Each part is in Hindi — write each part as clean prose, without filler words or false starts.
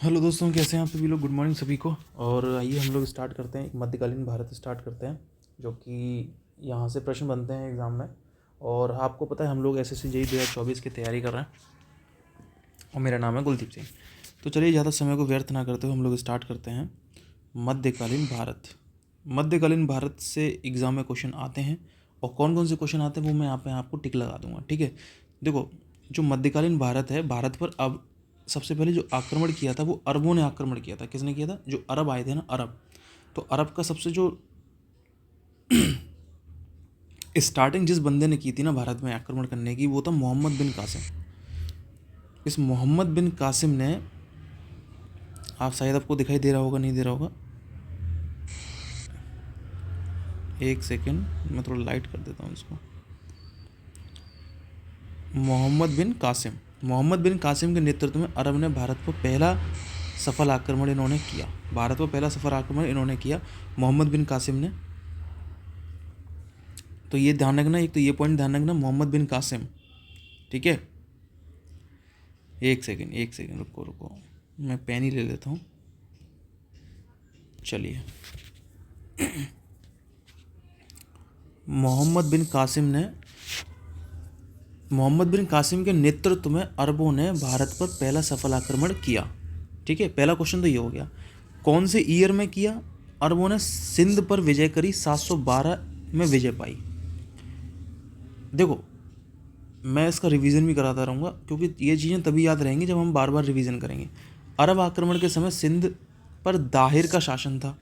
हेलो दोस्तों, कैसे हैं आप सभी लोग। गुड मॉर्निंग सभी को। और आइए हम लोग स्टार्ट करते हैं, एक मध्यकालीन भारत स्टार्ट करते हैं, जो कि यहाँ से प्रश्न बनते हैं एग्ज़ाम में। और आपको पता है हम लोग एसएससी जेईई 2024 की तैयारी कर रहे हैं और मेरा नाम है कुलदीप सिंह। तो चलिए ज़्यादा समय को व्यर्थ ना करते हुए हम लोग स्टार्ट करते हैं। मध्यकालीन भारत। मध्यकालीन भारत से एग्ज़ाम में क्वेश्चन आते हैं और कौन कौन से क्वेश्चन आते हैं वो मैं यहाँ पे आपको टिक लगा दूंगा, ठीक है। देखो, जो मध्यकालीन भारत है, भारत पर अब सबसे पहले जो आक्रमण किया था वो अरबों ने आक्रमण किया था। किसने किया था? जो अरब आए थे ना, अरब। तो अरब का सबसे जो स्टार्टिंग जिस बंदे ने की थी ना भारत में आक्रमण करने की, वो था मोहम्मद बिन कासिम। इस मोहम्मद बिन कासिम ने, आप शायद आपको दिखाई दे रहा होगा, नहीं दे रहा होगा, एक सेकेंड मैं थोड़ा लाइट कर देता हूँ इसको। मोहम्मद बिन कासिम के नेतृत्व में अरब ने भारत पर पहला सफल आक्रमण इन्होंने किया। भारत पर पहला सफल आक्रमण इन्होंने किया, मोहम्मद बिन कासिम ने। तो ये ध्यान रखना, एक तो ये पॉइंट ध्यान रखना, मोहम्मद बिन कासिम, ठीक है। एक सेकेंड रुको रुको, मैं पेन ही ले लेता हूँ। चलिए, मोहम्मद बिन कासिम के नेतृत्व में अरबों ने भारत पर पहला सफल आक्रमण किया, ठीक है। पहला क्वेश्चन तो ये हो गया। कौन से ईयर में किया? अरबों ने सिंध पर विजय करी, 712 में विजय पाई। देखो, मैं इसका रिवीजन भी कराता रहूँगा क्योंकि ये चीज़ें तभी याद रहेंगी जब हम बार बार रिवीजन करेंगे। अरब आक्रमण के समय सिंध पर दाहिर का शासन था,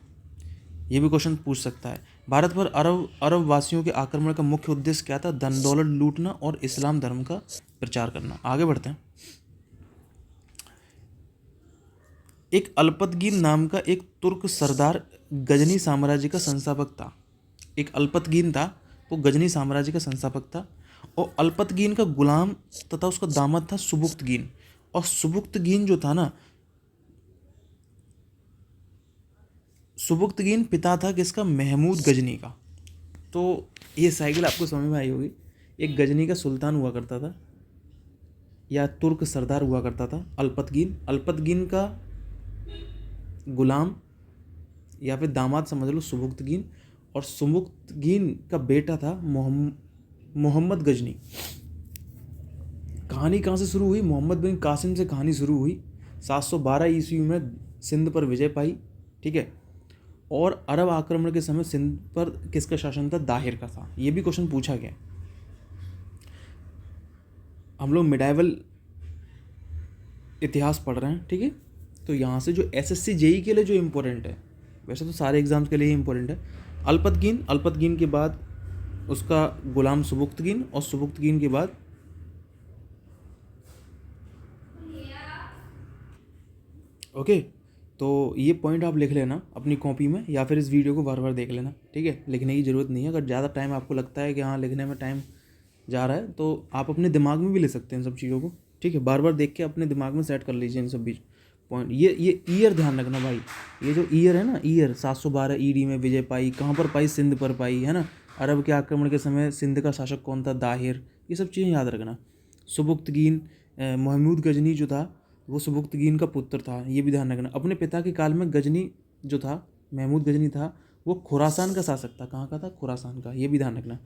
ये भी क्वेश्चन पूछ सकता है। भारत पर अरब वासियों के आक्रमण का मुख्य उद्देश्य क्या था? धन दौलत लूटना और इस्लाम धर्म का प्रचार करना। आगे बढ़ते हैं। एक अल्पतगीन नाम का एक तुर्क सरदार गजनी साम्राज्य का संस्थापक था। एक अल्पतगीन था, वो गजनी साम्राज्य का संस्थापक था। और अल्पतगीन का गुलाम तथा उसका दामाद था सुबुक्तगीन। और सुबुक्तगीन जो था ना, सुबुक्तगीन पिता था किसका? महमूद गजनी का। तो ये साइकिल आपको समझ में आई होगी। एक गजनी का सुल्तान हुआ करता था या तुर्क सरदार हुआ करता था अल्पतगीन का गुलाम या फिर दामाद समझ लो सुबुक्तगीन, और सुबुक्तगीन का बेटा था मोहम्मद गजनी। कहानी कहाँ से शुरू हुई? मोहम्मद बिन कासिम से कहानी शुरू हुई। 712 ईस्वी में सिंध पर विजय पाई, ठीक है। और अरब आक्रमण के समय सिंध पर किसका शासन था? दाहिर का था। ये भी क्वेश्चन पूछा गया। हम लोग मिडाइवल इतिहास पढ़ रहे हैं, ठीक है। तो यहाँ से जो एसएससी जेईई के लिए जो इम्पोर्टेंट है, वैसे तो सारे एग्जाम्स के लिए ही इम्पोर्टेंट है, अल्पतगीन के बाद उसका गुलाम सुबुक्तगीन, और सुबुक्तगीन के बाद ओके। तो ये पॉइंट आप लिख लेना अपनी कॉपी में या फिर इस वीडियो को बार बार देख लेना, ठीक है। लिखने की ज़रूरत नहीं है। अगर ज़्यादा टाइम आपको लगता है कि हाँ लिखने में टाइम जा रहा है, तो आप अपने दिमाग में भी ले सकते हैं इन सब चीज़ों को, ठीक है। बार बार देख के अपने दिमाग में सेट कर लीजिए इन सब बीच पॉइंट। ये ईयर ध्यान रखना भाई। ये जो ईयर है ना, ईयर 712 ईडी में विजय पाई, कहाँ पर पाई? सिंध पर पाई, है ना। अरब के आक्रमण के समय सिंध का शासक कौन था? दाहिर। ये सब चीज़ें याद रखना। सुबुक्तगीन, महमूद गजनी जो था वो सुबुक्तगीन का पुत्र था, ये भी ध्यान रखना। अपने पिता के काल में गजनी जो था, महमूद गजनी था, वो खुरासान का शासक था। कहाँ का था? खुरासान का। ये भी ध्यान रखना।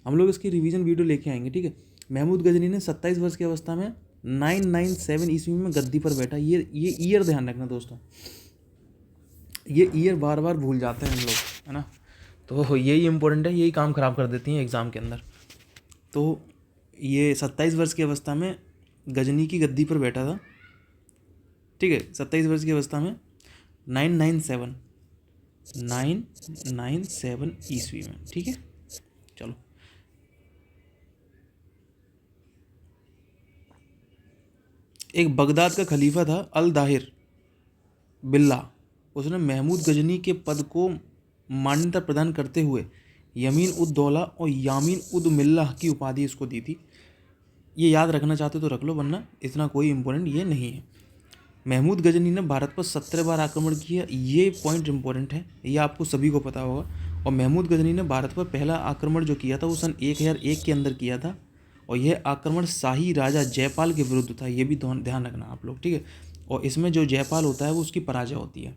हम लोग इसकी रिवीजन वीडियो लेके आएंगे, ठीक है। महमूद गजनी ने 27 वर्ष की अवस्था में 997 ईस्वी में गद्दी पर बैठा। ये ईयर ध्यान रखना दोस्तों। ये ईयर बार बार भूल जाते हैं हम लोग, है ना। तो यही इंपॉर्टेंट है, यही काम ख़राब कर देती हैं एग्ज़ाम के अंदर। तो ये 27 वर्ष की अवस्था में गजनी की गद्दी पर बैठा था, ठीक है। 27 वर्ष की अवस्था में 997 ईस्वी में, ठीक है। चलो, एक बगदाद का खलीफा था अल दाहिर बिल्ला। उसने महमूद गजनी के पद को मान्यता प्रदान करते हुए यमीन उद दौला और यामीन उद मिल्लाह की उपाधि इसको दी थी। ये याद रखना चाहते तो रख लो, वरना इतना कोई इम्पोर्टेंट ये नहीं है। महमूद गजनी ने भारत पर 17 बार आक्रमण किया। ये पॉइंट इंपॉर्टेंट है, ये आपको सभी को पता होगा। और महमूद गजनी ने भारत पर पहला आक्रमण जो किया था वो सन 1001 के अंदर किया था। और यह आक्रमण शाही राजा जयपाल के विरुद्ध था। ये भी ध्यान रखना आप लोग, ठीक है। और इसमें जो जयपाल होता है वो उसकी पराजय होती है।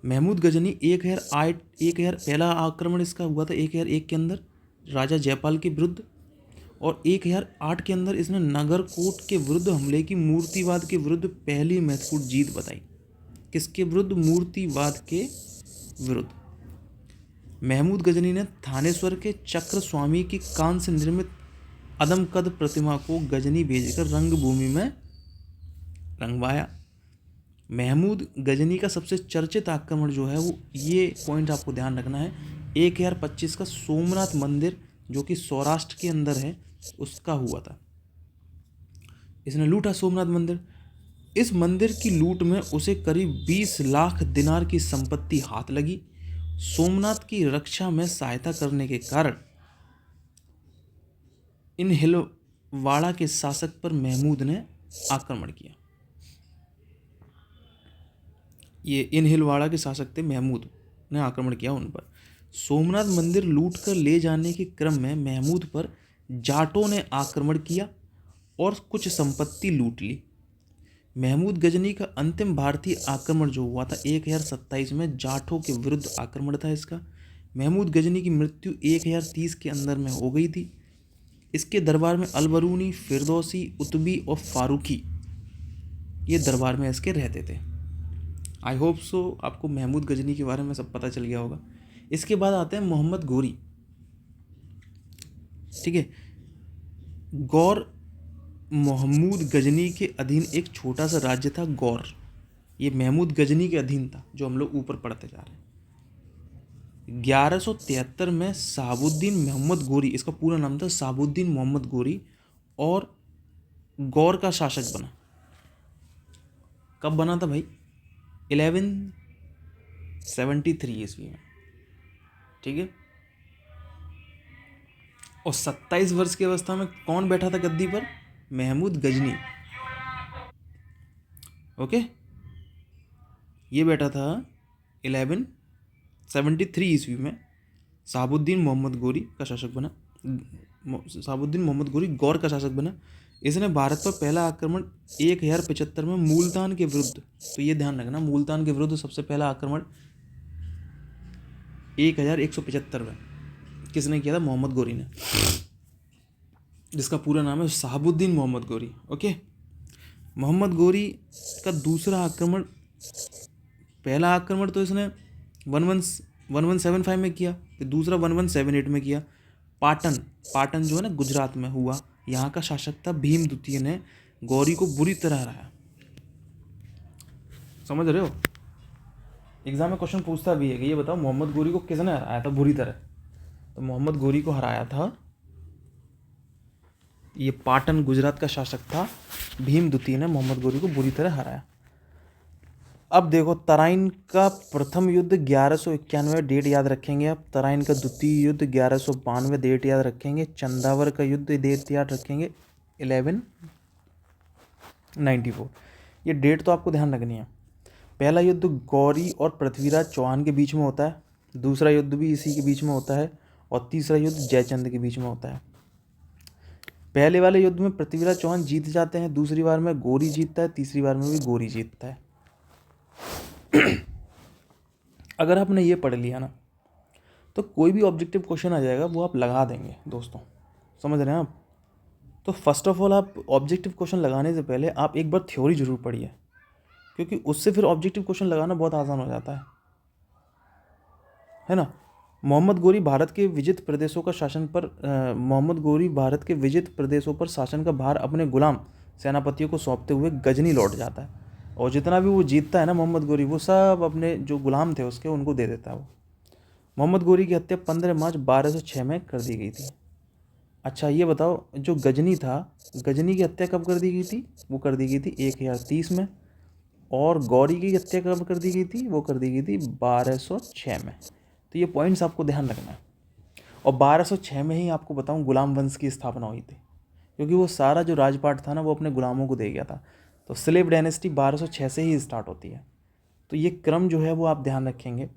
महमूद गजनी 1008 पहला आक्रमण इसका हुआ था 1001 के अंदर राजा जयपाल के विरुद्ध, और 1008 के अंदर इसने नगरकोट के विरुद्ध हमले की मूर्तिवाद के विरुद्ध पहली महत्वपूर्ण जीत बताई। किसके विरुद्ध? मूर्तिवाद के विरुद्ध। महमूद गजनी ने थानेश्वर के चक्र स्वामी की कांस्य निर्मित अदमकद प्रतिमा को गजनी भेजकर रंगभूमि में रंगवाया। महमूद गजनी का सबसे चर्चित आक्रमण जो है वो, ये पॉइंट आपको ध्यान रखना है, 1025 का सोमनाथ मंदिर जो कि सौराष्ट्र के अंदर है उसका हुआ था। इसने लूटा सोमनाथ मंदिर। इस मंदिर की लूट में उसे करीब 20 लाख दिनार की संपत्ति हाथ लगी। सोमनाथ की रक्षा में सहायता करने के कारण इन हिलवाड़ा के शासक पर महमूद ने आक्रमण किया। ये इन हिलवाड़ा के शासक थे, महमूद ने आक्रमण किया उन पर। सोमनाथ मंदिर लूट कर ले जाने के क्रम में महमूद पर जाटों ने आक्रमण किया और कुछ संपत्ति लूट ली। महमूद गजनी का अंतिम भारतीय आक्रमण जो हुआ था 1027 में जाटों के विरुद्ध आक्रमण था इसका। महमूद गजनी की मृत्यु 1030 के अंदर में हो गई थी। इसके दरबार में अलबरूनी, फिरदौसी, उतबी और फारूकी ये दरबार में इसके रहते थे। आई होप सो आपको महमूद गजनी के बारे में सब पता चल गया होगा। इसके बाद आते हैं मोहम्मद गोरी। ठीक है, गौर महमूद गजनी के अधीन एक छोटा सा राज्य था गौर। ये महमूद गजनी के अधीन था, जो हम लोग ऊपर पढ़ते जा रहे हैं। 1173 में साबुद्दीन मोहम्मद गोरी, इसका पूरा नाम था साबुद्दीन मोहम्मद गोरी, और गौर का शासक बना। कब बना था भाई? 1173 ईस्वी में। ठीक है, और 27 वर्ष की अवस्था में कौन बैठा था गद्दी पर? महमूद गजनी। ओके, ये बैठा था 1173 ईस्वी में। साबुद्दीन मोहम्मद गोरी का शासक बना। साबुद्दीन मोहम्मद गोरी गौर का शासक बना। इसने भारत पर पहला आक्रमण 1075 में मुल्तान के विरुद्ध, तो ये ध्यान रखना, मुल्तान के विरुद्ध सबसे पहला आक्रमण 1175 में किसने किया था? मोहम्मद गोरी ने, जिसका पूरा नाम है साबुद्दीन मोहम्मद गोरी। ओके, मोहम्मद गोरी का दूसरा आक्रमण, पहला आक्रमण तो इसने 1175 में किया, फिर दूसरा 1178 में किया। पाटन जो है ना गुजरात में हुआ, यहाँ का शासक था भीम द्वितीय ने गौरी को बुरी तरह हराया। समझ रहे हो? एग्जाम में क्वेश्चन पूछता भी है कि ये बताओ मोहम्मद गोरी को किसने हराया था बुरी तरह? तो मोहम्मद गोरी को हराया था, ये पाटन गुजरात का शासक था भीम द्वितीय ने मोहम्मद गोरी को बुरी तरह हराया। अब देखो, तराइन का प्रथम युद्ध 1191, डेट याद रखेंगे आप। तराइन का द्वितीय युद्ध 1192, डेट याद रखेंगे। चंदावर का युद्ध डेट याद रखेंगे 1194। ये डेट तो आपको ध्यान रखनी है। पहला युद्ध गौरी और पृथ्वीराज चौहान के बीच में होता है, दूसरा युद्ध भी इसी के बीच में होता है, और तीसरा युद्ध जयचंद के बीच में होता है। पहले वाले युद्ध में पृथ्वीराज चौहान जीत जाते हैं, दूसरी बार में गौरी जीतता है, तीसरी बार में भी गौरी जीतता है। अगर आपने ये पढ़ लिया ना, तो कोई भी ऑब्जेक्टिव क्वेश्चन आ जाएगा वो आप लगा देंगे दोस्तों। समझ रहे हैं आप? तो फर्स्ट ऑफ ऑल, आप ऑब्जेक्टिव क्वेश्चन लगाने से पहले आप एक बार थ्योरी जरूर पढ़िए, क्योंकि उससे फिर ऑब्जेक्टिव क्वेश्चन लगाना बहुत आसान हो जाता है ना। मोहम्मद गोरी भारत के विजित प्रदेशों का शासन पर मोहम्मद गोरी भारत के विजित प्रदेशों पर शासन का भार अपने गुलाम सेनापतियों को सौंपते हुए गजनी लौट जाता है, और जितना भी वो जीतता है ना मोहम्मद गोरी, वो सब अपने जो गुलाम थे उसके उनको दे देता है वो। मोहम्मद गोरी की हत्या 15 मार्च 1206 में कर दी गई थी। अच्छा, ये बताओ, जो गजनी था, गजनी की हत्या कब कर दी गई थी? वो कर दी गई थी 1030 में। और गौरी की हत्या कब कर दी गई थी? वो कर दी गई थी 1206 में। तो ये पॉइंट्स आपको ध्यान रखना है। और 1206 में ही आपको बताऊं गुलाम वंश की स्थापना हुई थी, क्योंकि वो सारा जो राजपाट था ना वो अपने गुलामों को दे गया था। तो स्लेव डायनेस्टी 1206 से ही स्टार्ट होती है। तो ये क्रम जो है वो आप ध्यान रखेंगे।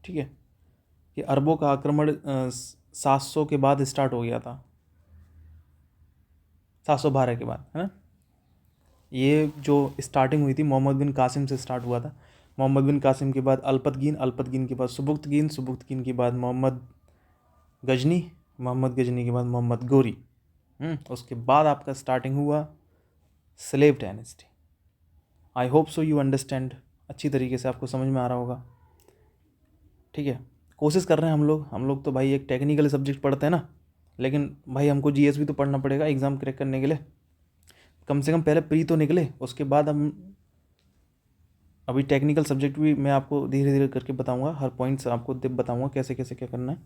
ठीक है, कि अरबों का आक्रमण 700 के बाद स्टार्ट हो गया था, 712 के बाद, है ना। ये जो स्टार्टिंग हुई थी मोहम्मद बिन कासिम से स्टार्ट हुआ था। मोहम्मद बिन कासिम के बाद अल्पतगीन, अल्पतगीन के बाद सुबुक्तगीन, सुबुक्तगीन के बाद मोहम्मद गजनी, मोहम्मद गजनी के बाद मोहम्मद गोरी। उसके बाद आपका स्टार्टिंग हुआ slave dynasty. I hope so you understand, अच्छी तरीके से आपको समझ में आ रहा होगा। ठीक है, कोशिश कर रहे हैं हम लोग तो भाई एक टेक्निकल सब्जेक्ट पढ़ते हैं ना, लेकिन भाई हमको जीएस भी तो पढ़ना पड़ेगा एग्ज़ाम क्रैक करने के लिए। कम से कम पहले प्री तो निकले, उसके बाद हम अभी टेक्निकल सब्जेक्ट भी मैं आपको धीरे धीरे करके बताऊंगा, हर पॉइंट्स आपको बताऊंगा कैसे कैसे क्या करना है।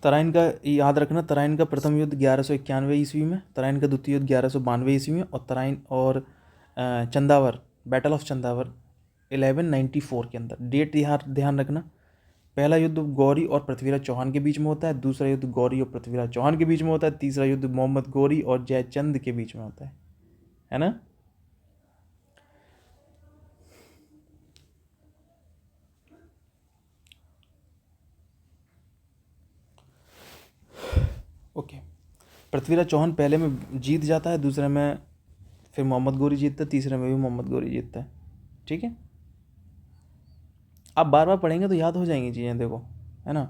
तराइन का याद रखना, तराइन का प्रथम युद्ध 1191 ईस्वी में, तराइन का द्वितीय युद्ध 1192 ईस्वी में, और तराइन और चंदावर, बैटल ऑफ चंदावर 1194 के अंदर। डेट ध्यान रखना, पहला युद्ध गौरी और पृथ्वीराज चौहान के बीच में होता है, दूसरा युद्ध गौरी और पृथ्वीराज चौहान के बीच में होता है, तीसरा युद्ध मोहम्मद गौरी और जयचंद के बीच में होता है ना। ओके, पृथ्वीराज चौहान पहले में जीत जाता है, दूसरे में फिर मोहम्मद गौरी जीतता है, तीसरे में भी मोहम्मद गौरी जीतता है। ठीक है, आप बार बार पढ़ेंगे तो याद हो जाएंगी चीज़ें, देखो, है ना।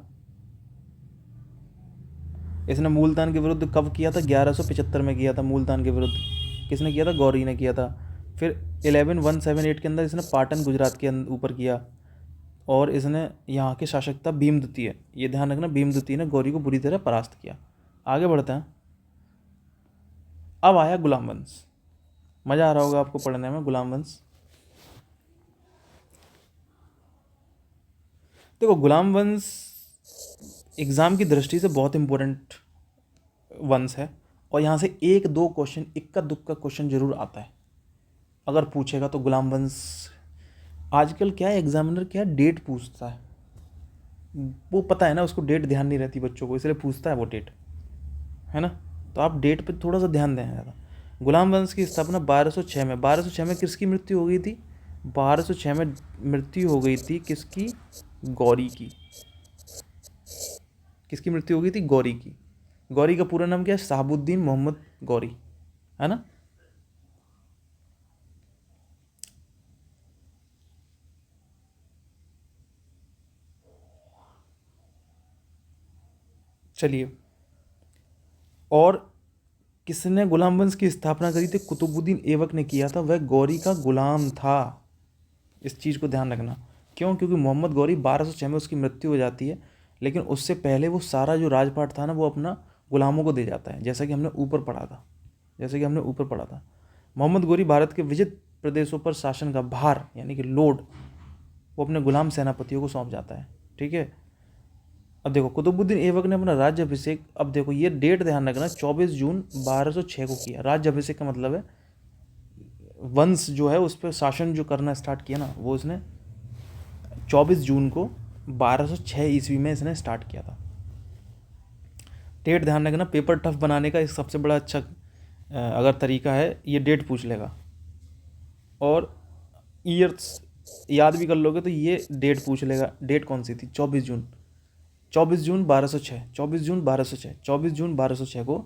इसने मूलतान के विरुद्ध कब किया था? 1175 में किया था मूलतान के विरुद्ध। किसने किया था? गौरी ने किया था। फिर 11178 के अंदर इसने पाटन गुजरात के ऊपर किया, और इसने यहाँ के शासक था भीमद्वितीय। ये ध्यान रखना, भीमद्वितीय ने गौरी को बुरी तरह परास्त किया। आगे बढ़ते हैं। अब आया गुलाम वंश। मज़ा आ रहा होगा आपको पढ़ने में गुलाम वंश। देखो, गुलाम वंश एग्ज़ाम की दृष्टि से बहुत इंपॉर्टेंट वंश है, और यहाँ से एक दो क्वेश्चन, इक्का दुक्का क्वेश्चन जरूर आता है अगर पूछेगा तो। गुलाम वंश आजकल क्या है, एग्जामिनर क्या डेट पूछता है, वो पता है ना उसको, डेट ध्यान नहीं रहती बच्चों को, इसलिए पूछता है वो डेट, है ना। तो आप डेट पे थोड़ा सा ध्यान दें ज़्यादा। गुलाम वंश की स्थापना 1206 में, 1206 में किसकी मृत्यु हो गई थी? 1206 में मृत्यु हो गई थी किसकी? गौरी की। किसकी मृत्यु हो गई थी? गौरी की। गौरी का पूरा नाम क्या है? शहाबुद्दीन मोहम्मद गौरी, है ना। चलिए, और किसने गुलाम वंश की स्थापना करी थी? कुतुबुद्दीन ऐबक ने किया था, वह गौरी का गुलाम था। इस चीज़ को ध्यान रखना। क्यों? क्योंकि मोहम्मद गौरी 1206 में उसकी मृत्यु हो जाती है, लेकिन उससे पहले वो सारा जो राजपाट था ना, वो अपना गुलामों को दे जाता है, जैसा कि हमने ऊपर पढ़ा था। मोहम्मद गौरी भारत के विजित प्रदेशों पर शासन का भार, यानी कि लोड, वो अपने गुलाम सेनापतियों को सौंप जाता है। ठीक है, अब देखो, कुतुबुद्दीन ऐबक ने अपना राज्य अभिषेक, अब देखो ये डेट ध्यान रखना, 24 जून 1206 को किया। राज्य अभिषेक का मतलब है वंश जो है उस पर शासन जो करना स्टार्ट किया ना, वो इसने 24 जून को 1206 ईस्वी में इसने स्टार्ट किया था। डेट ध्यान रखना, पेपर टफ बनाने का एक सबसे बड़ा अच्छा अगर तरीका है, ये डेट पूछ लेगा, और ईयर्स याद भी कर लोगे तो ये डेट पूछ लेगा। डेट कौन सी थी? 24 जून, 24 जून 1206, 24 जून 1206, 24 जून 1206 को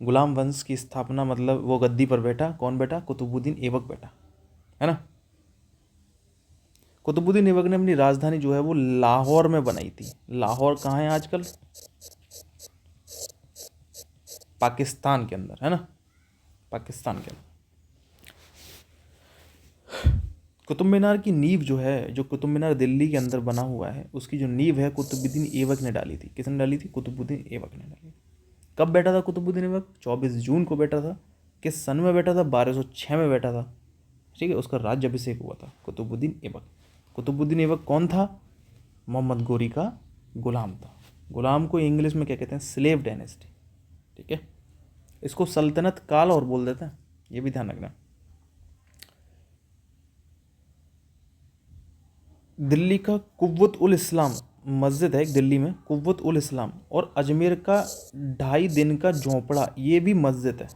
गुलाम वंश की स्थापना, मतलब वो गद्दी पर बैठा। कौन बैठा? कुतुबुद्दीन ऐबक बैठा, है ना। कुतुबुद्दीन ऐबक ने अपनी राजधानी जो है वो लाहौर में बनाई थी। लाहौर कहाँ है आजकल? पाकिस्तान के अंदर, है ना, पाकिस्तान के अंदर। कुतुब मीनार की नींव जो है, जो कुतुब मीनार दिल्ली के अंदर बना हुआ है, उसकी जो नींव है कुतुबुद्दीन ऐबक ने डाली थी। किसने डाली थी? कुतुबुद्दीन ऐबक ने डाली। कब बैठा था कुतुबुद्दीन ऐबक? 24 जून को बैठा था। किस सन में बैठा था? 1206 में बैठा था। ठीक है, उसका राज्य अभिषेक हुआ था कुतुबुद्दीन ऐबक। कुतुबुद्दीन ऐबक कौन था? मोहम्मद गौरी का गुलाम था। गुलाम को इंग्लिश में क्या कहते हैं? Slave dynasty. ठीक है, इसको सल्तनत काल और बोल देते हैं, ये भी ध्यान रखना। दिल्ली का कुव्वत उल इस्लाम मस्जिद है एक दिल्ली में, कुव्वत उल इस्लाम, और अजमेर का 2.5 दिन का झोंपड़ा, ये भी मस्जिद है,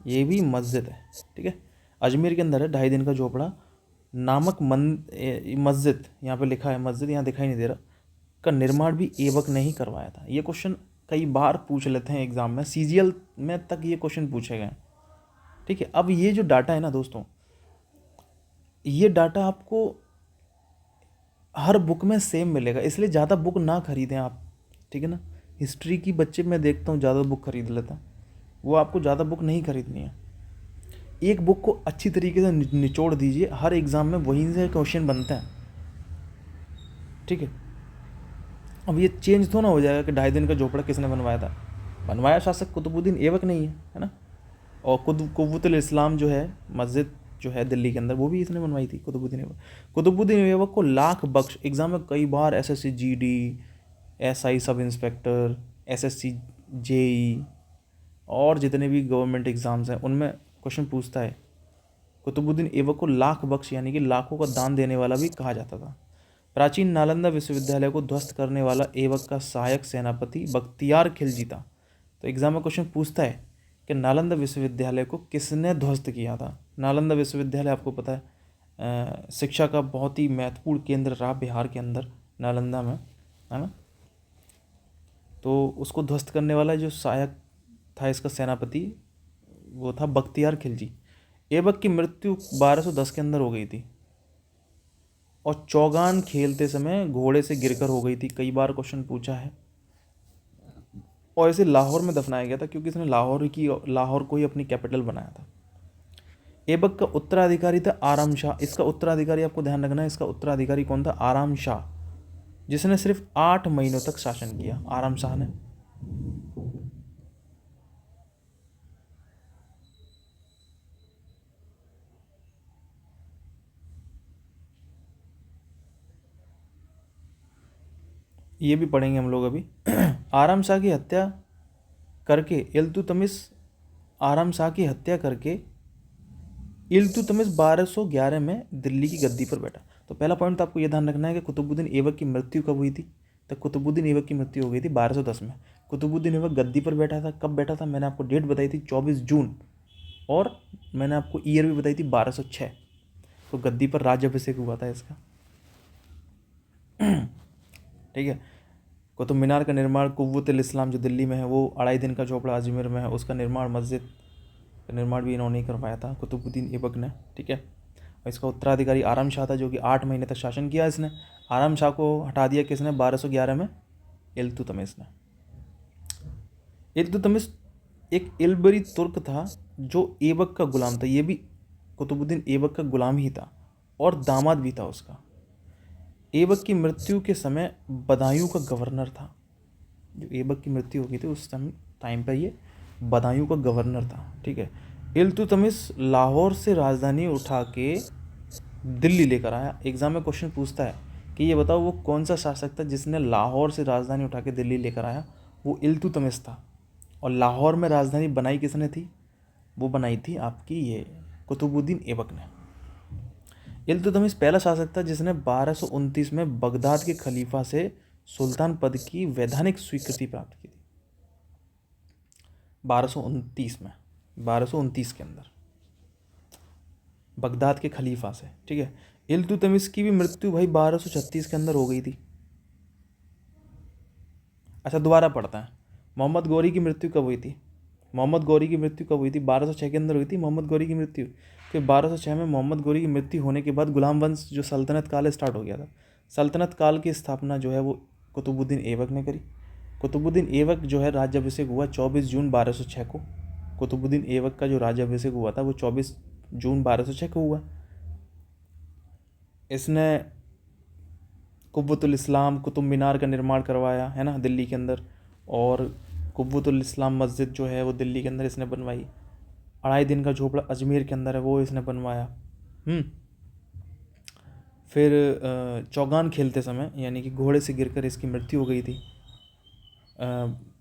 ये भी मस्जिद है। ठीक है, अजमेर के अंदर है 2.5 दिन का झोंपड़ा नामक मस्जिद, यहाँ पे लिखा है मस्जिद, यहाँ दिखाई नहीं दे रहा, का निर्माण भी ऐबक ने ही करवाया था। ये क्वेश्चन कई बार पूछ लेते हैं एग्ज़ाम में, सीजीएल में तक ये क्वेश्चन पूछे गए। ठीक है, अब ये जो डाटा है ना दोस्तों, ये डाटा आपको हर बुक में सेम मिलेगा, इसलिए ज़्यादा बुक ना खरीदें आप। ठीक है ना, हिस्ट्री की बच्चे मैं देखता हूँ ज़्यादा बुक खरीद लेते हैं, वो आपको ज़्यादा बुक नहीं खरीदनी है। एक बुक को अच्छी तरीके से निचोड़ दीजिए, हर एग्ज़ाम में वहीं से क्वेश्चन बनते हैं। ठीक है, अब ये चेंज तो ना हो जाएगा कि 2.5 दिन का झोपड़ा किसने बनवाया था। बनवाया शासक कुतुबुद्दीन ऐबक नहीं है ना। और कुव्वतुल इस्लाम जो है मस्जिद जो है दिल्ली के अंदर, वो भी इसने बनवाई थी, कुतुबुद्दीन ऐबक। कुतुबुद्दीन ऐबक को लाख बख्श, एग्ज़ाम में कई बार SSC GD, SI sub inspector, SSC JE और जितने भी गवर्नमेंट एग्ज़ाम्स हैं उनमें क्वेश्चन पूछता है। कुतुबुद्दीन ऐबक को लाख बख्श यानी कि लाखों का दान देने वाला भी कहा जाता था। प्राचीन नालंदा विश्वविद्यालय को ध्वस्त करने वाला ऐबक का सहायक सेनापति बख्तियार खिलजी था। तो एग्जाम में क्वेश्चन पूछता है कि नालंदा विश्वविद्यालय को किसने ध्वस्त किया था। नालंदा विश्वविद्यालय आपको पता है शिक्षा का बहुत ही महत्वपूर्ण केंद्र रहा बिहार के अंदर, नालंदा में, है ना। तो उसको ध्वस्त करने वाला जो सहायक था इसका सेनापति, वो था बख्तियार खिलजी। ऐबक की मृत्यु 1210 के अंदर हो गई थी और चौगान खेलते समय घोड़े से गिरकर हो गई थी। कई बार क्वेश्चन पूछा है। और इसे लाहौर में दफनाया गया था क्योंकि इसने लाहौर को ही अपनी कैपिटल बनाया था। ऐबक का उत्तराधिकारी था आराम शाह। इसका उत्तराधिकारी आपको ध्यान रखना है, इसका उत्तराधिकारी कौन था? आराम शाह, जिसने सिर्फ 8 महीनों तक शासन किया, आराम शाह ने। ये भी पढ़ेंगे हम लोग अभी। आराम शाह की हत्या करके इल्तुतमिश आराम शाह की हत्या करके इल्तुतमिश 1211 में दिल्ली की गद्दी पर बैठा। तो पहला पॉइंट तो आपको ये ध्यान रखना है कि कुतुबुद्दीन ऐबक की मृत्यु कब हुई थी? तो कुतुबुद्दीन ऐबक की मृत्यु हो गई थी 1210 में। कुतुबुद्दीन ऐबक गद्दी पर बैठा था, कब बैठा था? मैंने आपको डेट बताई थी 24 जून, और मैंने आपको ईयर भी बताई थी 1206। तो गद्दी पर राज्याभिषेक हुआ था इसका। ठीक है, कुतुब मीनार का निर्माण कुव्वतुल इस्लाम जो दिल्ली में है, वो 2.5 दिन का झोपड़ा अजमेर में है, उसका निर्माण, मस्जिद का निर्माण भी इन्होंने ही करवाया था, कुतुबुद्दीन ऐबक ने। ठीक है, और इसका उत्तराधिकारी आराम शाह था जो कि 8 महीने तक शासन किया इसने। आराम शाह को हटा दिया किसने? 1211 में इल्तुतमिश ने। इल्तुतमिश एक इल्बरी तुर्क था जो ऐबक का गुलाम था। ये भी कुतुबुद्दीन ऐबक का गुलाम ही था और दामाद भी था उसका। ऐबक की मृत्यु के समय बदायूं का गवर्नर था। जो ऐबक की मृत्यु हो गई थी उस टाइम पर ये बदायूं का गवर्नर था। ठीक है, इल्तुतमिश लाहौर से राजधानी उठा के दिल्ली लेकर आया। एग्जाम में क्वेश्चन पूछता है कि ये बताओ वो कौन सा शासक था जिसने लाहौर से राजधानी उठा के दिल्ली लेकर आया? वो इल्तुतमिश था। और लाहौर में राजधानी बनाई किसने थी? वो बनाई थी आपकी ये कुतुबुद्दीन ऐबक ने। इल्तुतमिश पहला शासक था जिसने 1229 में बगदाद के खलीफा से सुल्तान पद की वैधानिक स्वीकृति प्राप्त की थी। 1229 में, 1229 के अंदर बगदाद के खलीफा से। ठीक है, इल्तुतमिश की भी मृत्यु भाई 1236 के अंदर हो गई थी। अच्छा, दोबारा पढ़ता है। मोहम्मद गौरी की मृत्यु कब हुई थी? मोहम्मद गौरी की मृत्यु कब हुई थी? 1206 के अंदर हुई थी मोहम्मद गौरी की मृत्यु। फिर 1206 में मोहम्मद गौरी की मृत्यु होने के बाद गुलाम वंश जो सल्तनत काल स्टार्ट हो गया था। सल्तनत काल की स्थापना जो है वो कुतुबुद्दीन ऐबक ने करी। कुतुबुद्दीन ऐबक जो है राज्याभिषेक हुआ 24 जून 1206 को। कुतुबुद्दीन ऐबक का जो राज्याभिषेक हुआ था वो 24 जून 1206 को हुआ। इसने कुव्वतुल इस्लाम कुतुब मीनार का निर्माण करवाया है ना दिल्ली के अंदर, और कुव्वतुल इस्लाम मस्जिद जो है वो दिल्ली के अंदर इसने बनवाई। 2.5 दिन का झोपड़ा अजमेर के अंदर है, वो इसने बनवाया। फिर चौगान खेलते समय यानी कि घोड़े से गिरकर इसकी मृत्यु हो गई थी।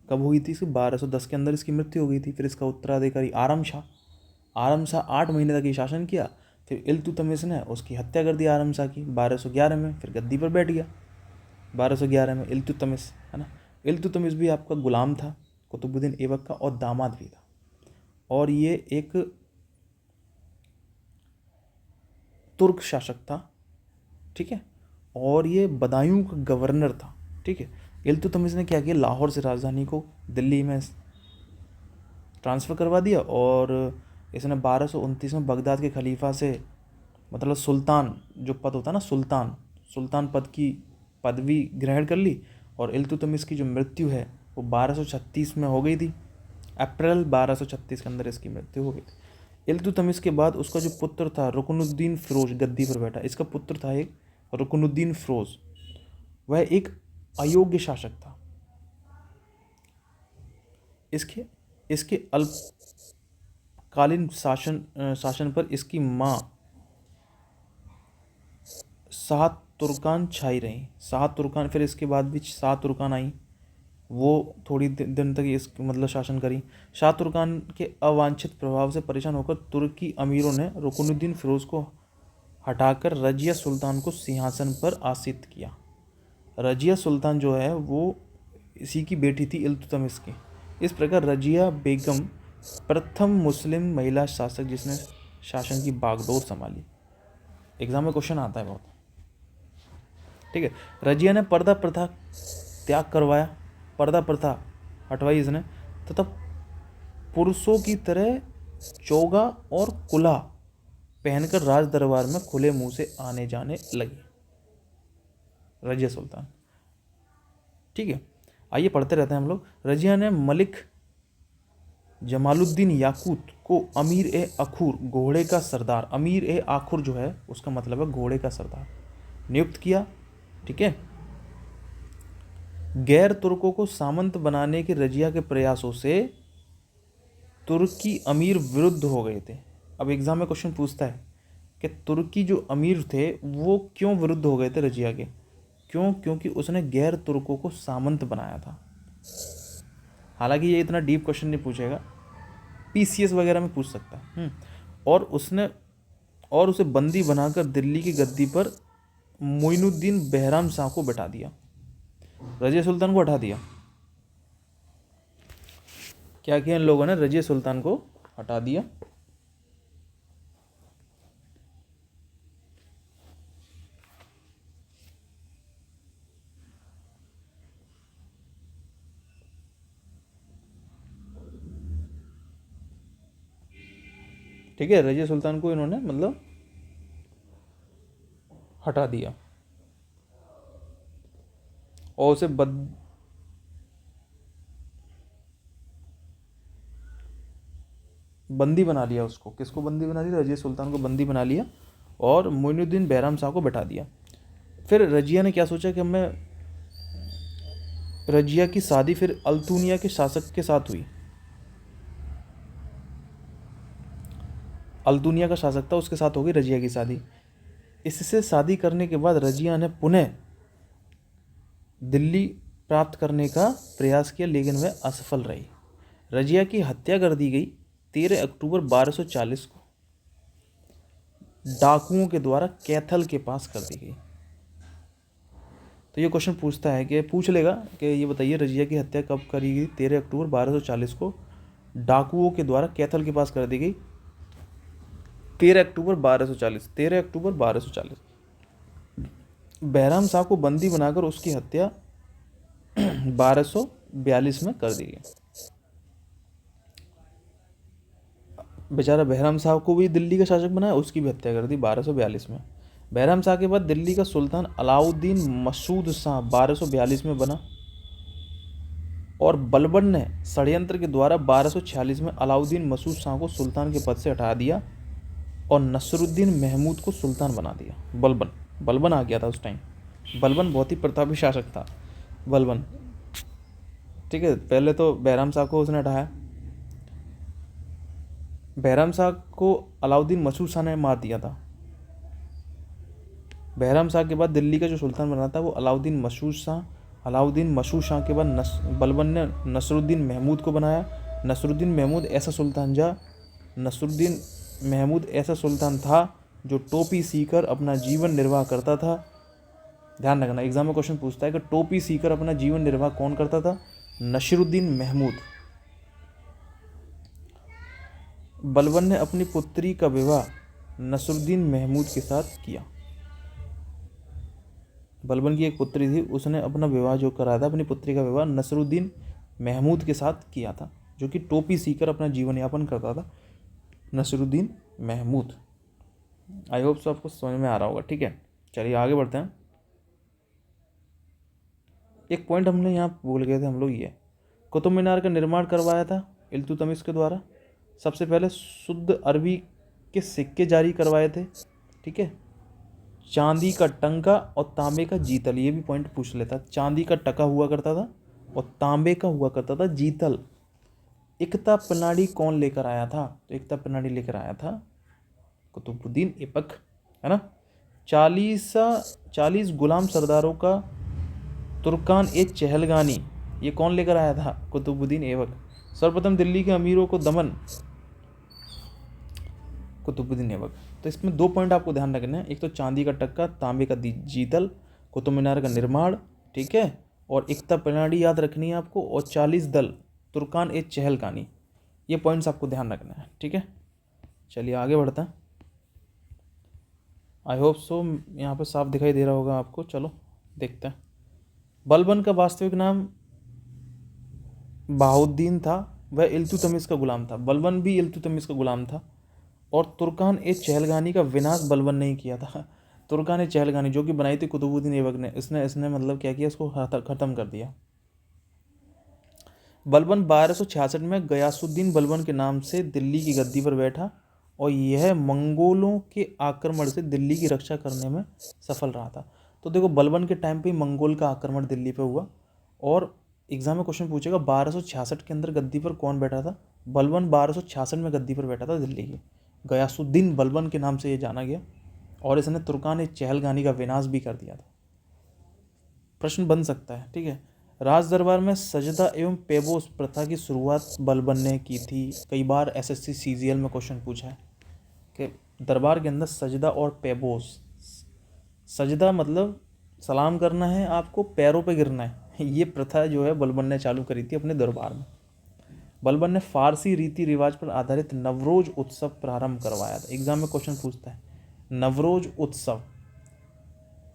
कब हुई थी? इसकी 1210 के अंदर इसकी मृत्यु हो गई थी। फिर इसका उत्तराधिकारी आराम शाह 8 महीने तक ही शासन किया। फिर इल्तुतमिश ने उसकी हत्या कर दी आराम शाह की 1211 में, फिर गद्दी पर बैठ गया 1211 में इल्तुतमिश, है ना। इल्तुतमिश भी आपका गुलाम था कुतुबुद्दीन ऐबक का और दामाद भी था, और ये एक तुर्क शासक था। ठीक है, और ये बदायूं का गवर्नर था। ठीक है, इल्तुतमिश ने क्या किया, लाहौर से राजधानी को दिल्ली में ट्रांसफ़र करवा दिया और इसने 1229 में बगदाद के खलीफा से, मतलब सुल्तान जो पद होता है ना, सुल्तान पद की पदवी ग्रहण कर ली। और इल्तुतमिश की जो मृत्यु है वो 1236 में हो गई थी। अप्रैल 1236 के अंदर इसकी मृत्यु हो गई थी। इल्तुतमिश के बाद उसका जो पुत्र था रुकनुद्दीन फिरोज गद्दी पर बैठा। इसका पुत्र था एक रुकनुद्दीन फिरोज, वह एक अयोग्य शासक था। इसके अल्पकालीन शासन पर इसकी माँ शाह तुर्कान छाई रही। शाह तुर्कान, फिर इसके बाद भी शाह तुर्कान आई, वो थोड़ी दिन तक इस मतलब शासन करी। शाह तुर्कान के अवांछित प्रभाव से परेशान होकर तुर्की अमीरों ने रुकनुद्दीन फिरोज को हटाकर रजिया सुल्तान को सिंहासन पर आसीन किया। रजिया सुल्तान जो है वो इसी की बेटी थी इल्तुतमिश की। इस प्रकार रजिया बेगम प्रथम मुस्लिम महिला शासक जिसने शासन की बागडोर संभाली। एग्जाम में क्वेश्चन आता है बहुत, ठीक है। रजिया ने पर्दा प्रथा त्याग करवाया, पर्दा प्रथा हटवाई इसने, तथा पुरुषों की तरह चोगा और कुला पहनकर राज दरबार में खुले मुंह से आने जाने लगी रजिया सुल्तान, ठीक है। आइए पढ़ते रहते हैं हम लोग। रजिया ने मलिक जमालुद्दीन याकूत को अमीर ए अखूर, घोड़े का सरदार, अमीर ए आखुर जो है उसका मतलब है घोड़े का सरदार, नियुक्त किया, ठीक है। गैर तुर्कों को सामंत बनाने के रजिया के प्रयासों से तुर्की अमीर विरुद्ध हो गए थे। अब एग्जाम में क्वेश्चन पूछता है कि तुर्की जो अमीर थे वो क्यों विरुद्ध हो गए थे रजिया के, क्यों? क्योंकि उसने गैर तुर्कों को सामंत बनाया था। हालांकि ये इतना डीप क्वेश्चन नहीं पूछेगा, पीसीएस वगैरह में पूछ सकता है। और उसे बंदी बनाकर दिल्ली की गद्दी पर मोइनुद्दीन बहराम शाह को बैठा दिया। रजिया सुल्तान को हटा दिया। क्या किया इन लोगों ने? रजिया सुल्तान को हटा दिया। ठीक है, रजिया सुल्तान को इन्होंने मतलब हटा दिया और उसे बंदी बना लिया। उसको, किसको बंदी बना लिया? रजिया सुल्तान को बंदी बना लिया और मोइनुद्दीन बहराम शाह को बैठा दिया। फिर रजिया ने क्या सोचा कि मैं, रजिया की शादी फिर अल्तुनिया के शासक के साथ हुई। अल्तुनिया का शासक था, उसके साथ हो गई रजिया की शादी। इससे शादी करने के बाद रजिया ने पुनः दिल्ली प्राप्त करने का प्रयास किया, लेकिन वह असफल रही। रजिया की हत्या कर दी गई 13 अक्टूबर 1240 को डाकुओं के द्वारा कैथल के पास कर दी गई। तो ये क्वेश्चन पूछता है कि पूछ लेगा कि ये बताइए रजिया की हत्या कब करी गई? 13 अक्टूबर 1240 को डाकुओं के द्वारा कैथल के पास कर दी गई। 13 अक्टूबर 1240, 13 अक्टूबर 1240। बहराम शाह को बंदी बनाकर उसकी हत्या 1242 में कर दी गई। बेचारा बहराम शाह को भी दिल्ली का शासक बनाया, उसकी भी हत्या कर दी 1242 में। बहराम शाह के बाद दिल्ली का सुल्तान अलाउद्दीन मसूद शाह 1242 में बना और बलबन ने षड्यंत्र के द्वारा 1246 में अलाउद्दीन मसूद शाह को सुल्तान के पद से हटा दिया और नसरुद्दीन महमूद को सुल्तान बना दिया। बलबन आ गया था उस टाइम। बलबन बहुत ही प्रतापी शासक था बलबन, ठीक है। पहले तो बहराम शाह को उसने हटाया, बहराम शाह को अलाउद्दीन मसूद शाह ने मार दिया था। बहराम शाह के बाद दिल्ली का जो सुल्तान बना था वो अलाउद्दीन मसूद शाह। अलाउद्दीन मसूद शाह के बाद बलबन ने नसरुद्दीन महमूद को बनाया। नसरुद्दीन महमूद ऐसा सुल्तान था जो टोपी सीकर अपना जीवन निर्वाह करता था। ध्यान रखना, एग्जाम में क्वेश्चन पूछता है कि टोपी सीकर अपना जीवन निर्वाह कौन करता था? नसीरुद्दीन महमूद। बलबन ने अपनी पुत्री का विवाह नसरुद्दीन महमूद के साथ किया। बलबन की एक पुत्री थी, उसने अपना विवाह जो कराया था, अपनी पुत्री का विवाह नसरुद्दीन महमूद के साथ किया था, जो कि टोपी सीकर अपना जीवन यापन करता था, Nasruddin Mahmood. I hope so आपको समझ में आ रहा होगा। ठीक है, चलिए आगे बढ़ते हैं। एक पॉइंट हमने यहाँ भूल गए थे हम लोग, ये कुतुब मीनार का निर्माण करवाया था इल्तुतमिश के द्वारा। सबसे पहले शुद्ध अरबी के सिक्के जारी करवाए थे। ठीक है, चांदी का टंका और तांबे का जीतल, ये भी पॉइंट पूछ लेता। चांदी का टका हुआ करता था और तांबे का हुआ करता था जीतल। इकता प्रणाली कौन लेकर आया था? तो इकता प्रणाली लेकर आया था कुतुबुद्दीन ऐबक, है ना। 40 गुलाम सरदारों का तुर्कान ए चहलगानी, ये कौन लेकर आया था? कुतुबुद्दीन ऐबक। सर्वप्रथम दिल्ली के अमीरों को दमन, कुतुबुद्दीन ऐबक। तो इसमें 2 पॉइंट आपको ध्यान रखना है, एक तो चांदी का टक्का, तांबे का जीतल, कुतुब मीनार का निर्माण, ठीक है, और एकता प्रणाली याद रखनी है आपको, और 40 दल तुर्कान ए चहलगानी, ये पॉइंट्स आपको ध्यान रखना है। ठीक है, चलिए आगे बढ़ते हैं। आई होप सो यहाँ पे साफ दिखाई दे रहा होगा आपको। चलो देखते हैं। बलबन का वास्तविक नाम बहाउद्दीन था, वह इल्तुतमिश का गुलाम था। बलबन भी इल्तुतमिश का गुलाम था। और तुर्कान ए चहलगानी का विनाश बलबन ने ही किया था। तुर्कान ए चहलगानी जो कि बनाई थी कुतुबुद्दीन ऐबक ने, इसने मतलब क्या किया, इसको ख़त्म कर दिया। बलबन 1266 में गयासुद्दीन बलबन के नाम से दिल्ली की गद्दी पर बैठा और यह मंगोलों के आक्रमण से दिल्ली की रक्षा करने में सफल रहा था। तो देखो, बलबन के टाइम पे मंगोल का आक्रमण दिल्ली पे हुआ, और एग्जाम में क्वेश्चन पूछेगा 1266 के अंदर गद्दी पर कौन बैठा था? बलबन 1266 में गद्दी पर बैठा था दिल्ली की। गयासुद्दीन बलबन के नाम से ये जाना गया, और इसने तुर्कान ए चहलगानी का विनाश भी कर दिया था। प्रश्न बन सकता है। ठीक है, राज दरबार में सजदा एवं पेबोस प्रथा की शुरुआत बलबन ने की थी। कई बार एसएससी सीजीएल में क्वेश्चन पूछा है कि दरबार के अंदर सजदा और पेबोस, सजदा मतलब सलाम करना है आपको, पैरों पे गिरना है, ये प्रथा जो है बलबन ने चालू करी थी अपने दरबार में। बलबन ने फारसी रीति रिवाज पर आधारित नवरोज उत्सव प्रारंभ करवाया था। एग्जाम में क्वेश्चन पूछता है नवरोज उत्सव,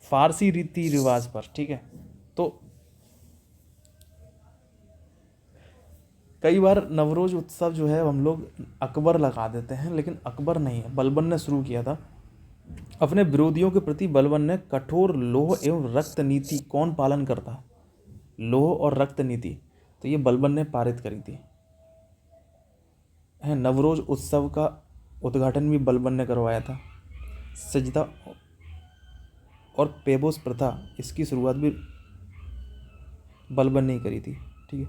फारसी रीति रिवाज पर। ठीक है, तो कई बार नवरोज उत्सव जो है हम लोग अकबर लगा देते हैं, लेकिन अकबर नहीं है, बलबन ने शुरू किया था। अपने विरोधियों के प्रति बलबन ने कठोर लोह एवं रक्त नीति कौन पालन करता है? लोह और रक्त नीति, तो ये बलबन ने पारित करी थी। है, नवरोज उत्सव का उद्घाटन भी बलबन ने करवाया था। सजदा और पेबोस प्रथा, इसकी शुरुआत भी बलबन ने ही करी थी। ठीक है,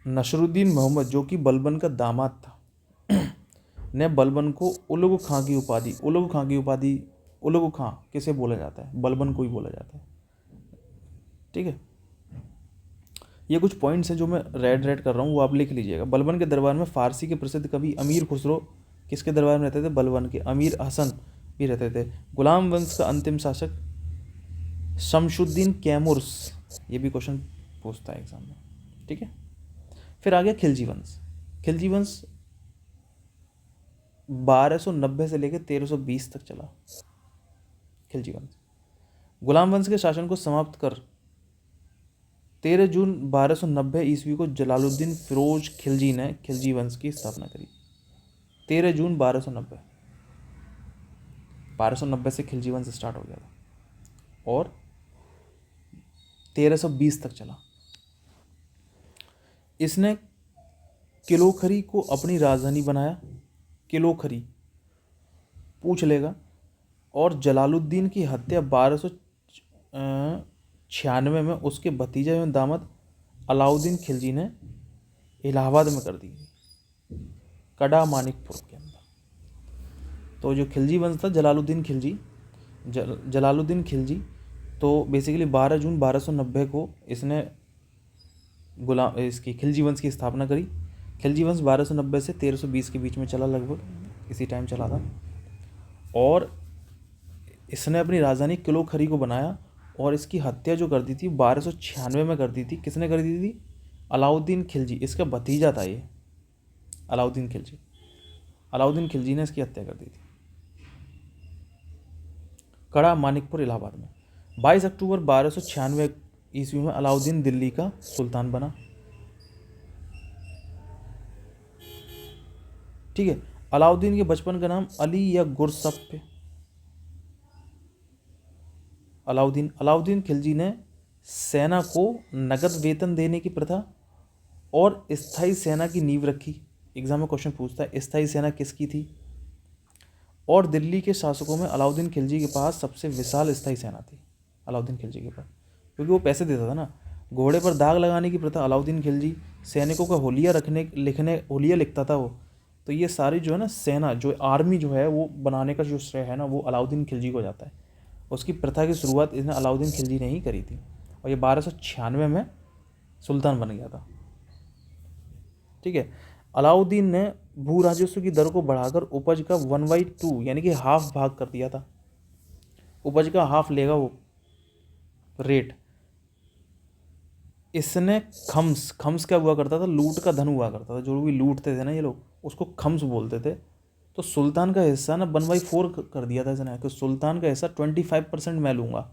नसरुद्दीन मोहम्मद जो कि बलबन का दामाद था ने बलबन को उलुग खां की उपाधि, उलुग खां किसे बोला जाता है? बलबन को ही बोला जाता है। ठीक है, ये कुछ पॉइंट्स हैं जो मैं रेड कर रहा हूँ, वो आप लिख लीजिएगा। बलबन के दरबार में फारसी के प्रसिद्ध कवि अमीर खुसरो किसके दरबार में रहते थे? बलबन के। अमीर हसन भी रहते थे। गुलाम वंश का अंतिम शासक शमशुद्दीन कैमुर्स, ये भी क्वेश्चन पूछता है एग्जाम में। ठीक है, फिर आ गया खिलजी वंश। खिलजी वंश 1290 से लेकर 1320 तक चला खिलजी वंश। गुलाम वंश के शासन को समाप्त कर 13 जून 1290 ईस्वी को जलालुद्दीन फिरोज खिलजी ने खिलजी वंश की स्थापना करी। 13 जून 1290 से खिलजी वंश स्टार्ट हो गया था और 1320 तक चला। इसने किलोखरी को अपनी राजधानी बनाया। किलोखरी पूछ लेगा। और जलालुद्दीन की हत्या 1296 में उसके भतीजे एवं दामाद अलाउद्दीन खिलजी ने इलाहाबाद में कर दी, कड़ा मानिकपुर के अंदर। तो जो खिलजी वंश था, जलालुद्दीन खिलजी, तो बेसिकली 12 जून 1290 को इसने इसकी खिलजी वंश की स्थापना करी। खिलजी वंश 1290 से 1320 के बीच में चला, लगभग इसी टाइम चला था। और इसने अपनी राजधानी किलोखरी को बनाया और इसकी हत्या जो कर दी थी 1296 में कर दी थी। किसने कर दी थी? अलाउद्दीन खिलजी, इसका भतीजा था ये अलाउद्दीन खिलजी ने इसकी हत्या कर दी थी, कड़ा मानिकपुर इलाहाबाद में। 22 अक्टूबर 1296 ईस्वी में अलाउद्दीन दिल्ली का सुल्तान बना। ठीक है। अलाउद्दीन के बचपन का नाम अली या गुरसप। अलाउद्दीन खिलजी ने सेना को नगद वेतन देने की प्रथा और स्थायी सेना की नींव रखी। एग्जाम में क्वेश्चन पूछता है स्थायी सेना किसकी थी। और दिल्ली के शासकों में अलाउद्दीन खिलजी के पास सबसे विशाल स्थायी सेना थी। अलाउद्दीन खिलजी के पास, क्योंकि वो पैसे देता था ना। घोड़े पर दाग लगाने की प्रथा अलाउद्दीन खिलजी, सैनिकों का होलिया लिखता था वो। तो ये सारी जो है ना सेना, जो आर्मी जो है वो बनाने का जो श्रेय है ना वो अलाउद्दीन खिलजी को जाता है। उसकी प्रथा की शुरुआत इसने अलाउद्दीन खिलजी ने ही करी थी और ये 1296 में सुल्तान बन गया था। ठीक है। अलाउद्दीन ने भू राजस्व की दर को बढ़ाकर उपज का 1/2 यानी कि हाफ भाग कर दिया था। उपज का हाफ लेगा वो रेट। इसने खम्स क्या हुआ करता था, लूट का धन हुआ करता था। जो भी लूटते थे ना ये लोग उसको खम्स बोलते थे। तो सुल्तान का हिस्सा ना 1/4 कर दिया था इसने कि सुल्तान का हिस्सा 25% मैं लूँगा।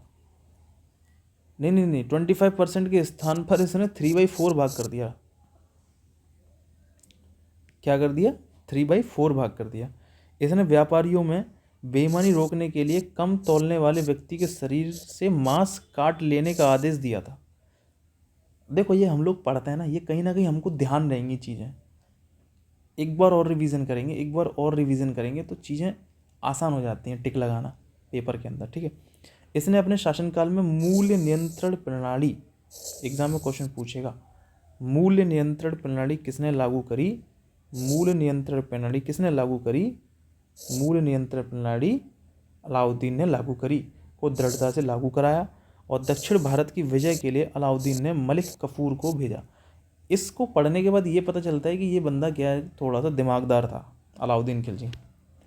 नहीं 25% के स्थान पर इसने 3/4 भाग कर दिया। क्या कर दिया? 3/4 भाग कर दिया। इसने व्यापारियों में बेईमानी रोकने के लिए कम तौलने वाले व्यक्ति के शरीर से मांस काट लेने का आदेश दिया था। देखो ये हम लोग पढ़ते हैं ना, ये कहीं ना कहीं हमको ध्यान रहेंगी चीज़ें। एक बार और रिवीजन करेंगे तो चीज़ें आसान हो जाती हैं टिक लगाना पेपर के अंदर। ठीक है। इसने अपने शासनकाल में मूल्य नियंत्रण प्रणाली, एग्जाम में क्वेश्चन पूछेगा, मूल्य नियंत्रण प्रणाली किसने लागू करी? मूल्य नियंत्रण प्रणाली किसने लागू करी? मूल्य नियंत्रण प्रणाली अलाउद्दीन ने लागू करी, को दृढ़ता से लागू कराया। और दक्षिण भारत की विजय के लिए अलाउद्दीन ने मलिक कफूर को भेजा। इसको पढ़ने के बाद ये पता चलता है कि ये बंदा क्या है, थोड़ा सा दिमागदार था अलाउद्दीन खिलजी,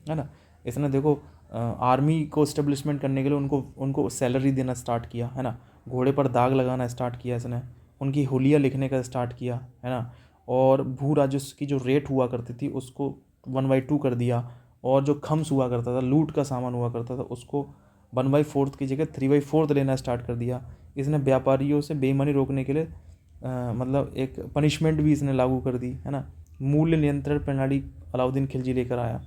है ना। इसने देखो आर्मी को इस्टेब्लिशमेंट करने के लिए उनको सैलरी देना स्टार्ट किया, है ना। घोड़े पर दाग लगाना स्टार्ट किया इसने, उनकी हुलिया लिखने का स्टार्ट किया, है ना। और भू राजस्व की जो रेट हुआ करती थी उसको 1/2 कर दिया। और जो खम्स हुआ करता था, लूट का सामान हुआ करता था, उसको 1/4 की जगह 3/4 लेना स्टार्ट कर दिया। इसने व्यापारियों से बेईमानी रोकने के लिए मतलब एक पनिशमेंट भी इसने लागू कर दी, है ना। मूल्य नियंत्रण प्रणाली अलाउद्दीन खिलजी लेकर आया।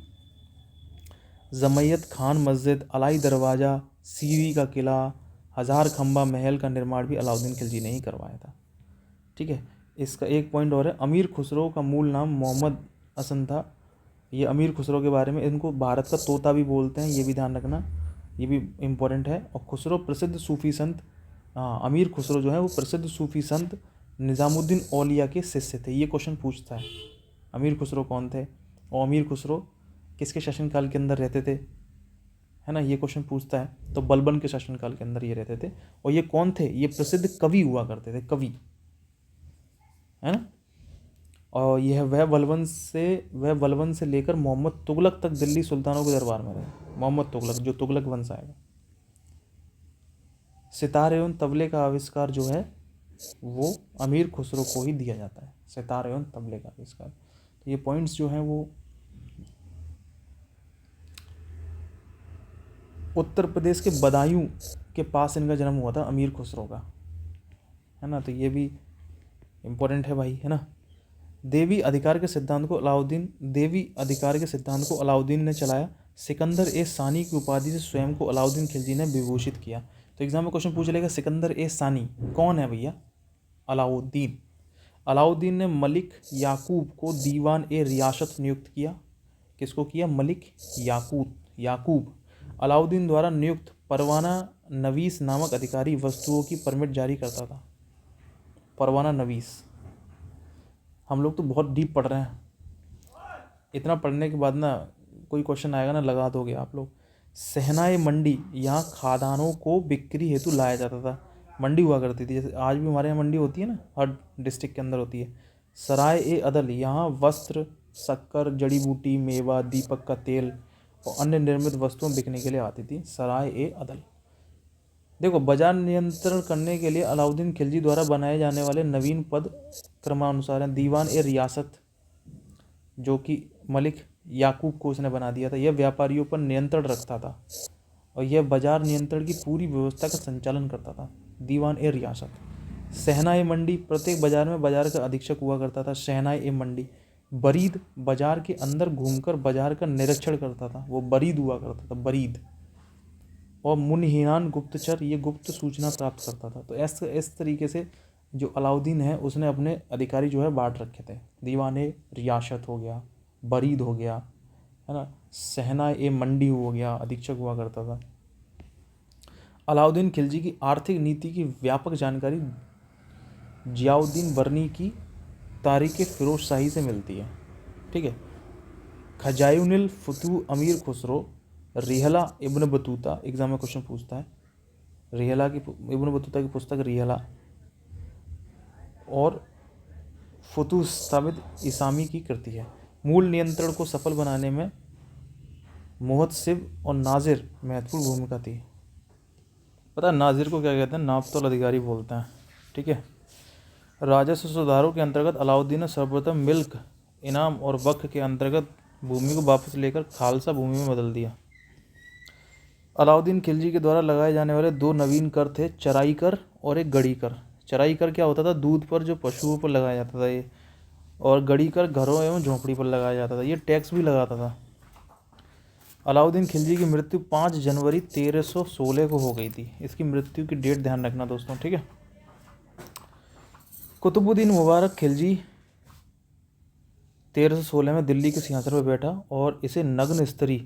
जमैयत खान मस्जिद, अलाई दरवाज़ा, सीरी का किला, हज़ार खंबा महल का निर्माण भी अलाउद्दीन खिलजी ने ही करवाया था। ठीक है। इसका एक पॉइंट और है, अमीर खुसरो का मूल नाम मोहम्मद हसन था। ये अमीर खुसरो के बारे में, इनको भारत का तोता भी बोलते हैं, ये भी ध्यान रखना, ये भी इम्पोर्टेंट है। और खुसरो प्रसिद्ध सूफी संत, अमीर खुसरो जो है वो प्रसिद्ध सूफी संत निज़ामुद्दीन औलिया के शिष्य थे। ये क्वेश्चन पूछता है अमीर खुसरो कौन थे और अमीर खुसरो किसके शासनकाल के अंदर रहते थे, है ना। ये क्वेश्चन पूछता है। तो बलबन के शासनकाल के अंदर ये रहते थे। और ये कौन थे? ये प्रसिद्ध कवि हुआ करते थे, कवि, है ना। और यह वह बलबन से लेकर मोहम्मद तुगलक तक दिल्ली सुल्तानों के दरबार में रहे। मोहम्मद तुगलक, जो तुगलक वंश आएगा। सितार एवं तबले का आविष्कार जो है वो अमीर खुसरो को ही दिया जाता है, सितार एवं तबले का आविष्कार। तो ये पॉइंट्स जो हैं वो उत्तर प्रदेश के बदायूं के पास इनका जन्म हुआ था, अमीर खुसरो का, है ना। तो ये भी इम्पोर्टेंट है भाई, है ना। देवी अधिकार के सिद्धांत को अलाउद्दीन ने चलाया। सिकंदर ए सानी की उपाधि से स्वयं को अलाउद्दीन खिलजी ने विभूषित किया। तो एग्जाम में क्वेश्चन पूछ लेगा सिकंदर ए सानी कौन है भैया? अलाउद्दीन। अलाउद्दीन ने मलिक याकूब को दीवान ए रियासत नियुक्त किया। किसको किया? मलिक याकूब। अलाउद्दीन द्वारा नियुक्त परवाना नवीस नामक अधिकारी वस्तुओं की परमिट जारी करता था। परवाना नवीस, हम लोग तो बहुत डीप पढ़ रहे हैं। इतना पढ़ने के बाद ना कोई क्वेश्चन आएगा ना लगा दोगे आप लोग। सहनाए मंडी, यहाँ खादानों को बिक्री हेतु लाया जाता था। मंडी हुआ करती थी, जैसे आज भी हमारे यहाँ मंडी होती है ना, हर डिस्ट्रिक्ट के अंदर होती है। सराय ए अदल, यहाँ वस्त्र, शक्कर, जड़ी बूटी, मेवा, दीपक का तेल और अन्य निर्मित वस्तुएं बिकने के लिए आती थी। सराय ए अदल। देखो, बाजार नियंत्रण करने के लिए अलाउद्दीन खिलजी द्वारा बनाए जाने वाले नवीन पद क्रमानुसार हैं। दीवान ए रियासत, जो कि मलिक याकूब को उसने बना दिया था, यह व्यापारियों पर नियंत्रण रखता था और यह बाजार नियंत्रण की पूरी व्यवस्था का संचालन करता था। दीवान ए रियासत, शहनाई मंडी, प्रत्येक बाजार में बाजार का अधीक्षक हुआ करता था। शहनाई ए मंडी, बरीद, बाजार के अंदर घूमकर बाजार का निरीक्षण करता था, वो बरीद हुआ करता था, बरीद। और मुनहियान गुप्तचर, ये गुप्त सूचना प्राप्त करता था। तो इस तरीके से जो अलाउद्दीन है उसने अपने अधिकारी जो है बांट रखे थे। दीवान ए रियासत हो गया, बरीद हो गया, है ना, शहनाई ए मंडी हो गया, अधीक्षक हुआ करता था। अलाउद्दीन खिलजी की आर्थिक नीति की व्यापक जानकारी जियाउद्दीन बर्नी की तारीख फिरोज शाही से मिलती है। ठीक है। खजायुनिल फतूह अमीर खुसरो, रिहला इब्न बतूता, एग्जाम में क्वेश्चन पूछता है, रिहला की, इब्न बतूता की पुस्तक रिहला और फतूह साबित इसामी की कृति है। मूल नियंत्रण को सफल बनाने में मुहतसिब और नाजिर महत्वपूर्ण भूमिका थी। पता है नाजिर को क्या कहते हैं? नापतोल अधिकारी बोलते हैं। ठीक है। राजस्व सुधारों के अंतर्गत अलाउद्दीन ने सर्वप्रथम मिल्क, इनाम और वक्फ के अंतर्गत भूमि को वापस लेकर खालसा भूमि में बदल दिया। अलाउद्दीन खिलजी के द्वारा लगाए जाने वाले दो नवीन कर थे, चराई कर और एक गड़ी कर। चराई कर क्या होता था? दूध पर जो पशुओं पर लगाया जाता था ये, और गड़ी कर घरों एवं झोंपड़ी पर लगाया जाता था। ये टैक्स भी लगाता था। अलाउद्दीन खिलजी की मृत्यु 5 जनवरी 1316 को हो गई थी। इसकी मृत्यु की डेट ध्यान रखना दोस्तों। ठीक है। कुतुबुद्दीन मुबारक खिलजी 1316 में दिल्ली के सिंहासन पर बैठा और इसे नग्न स्त्री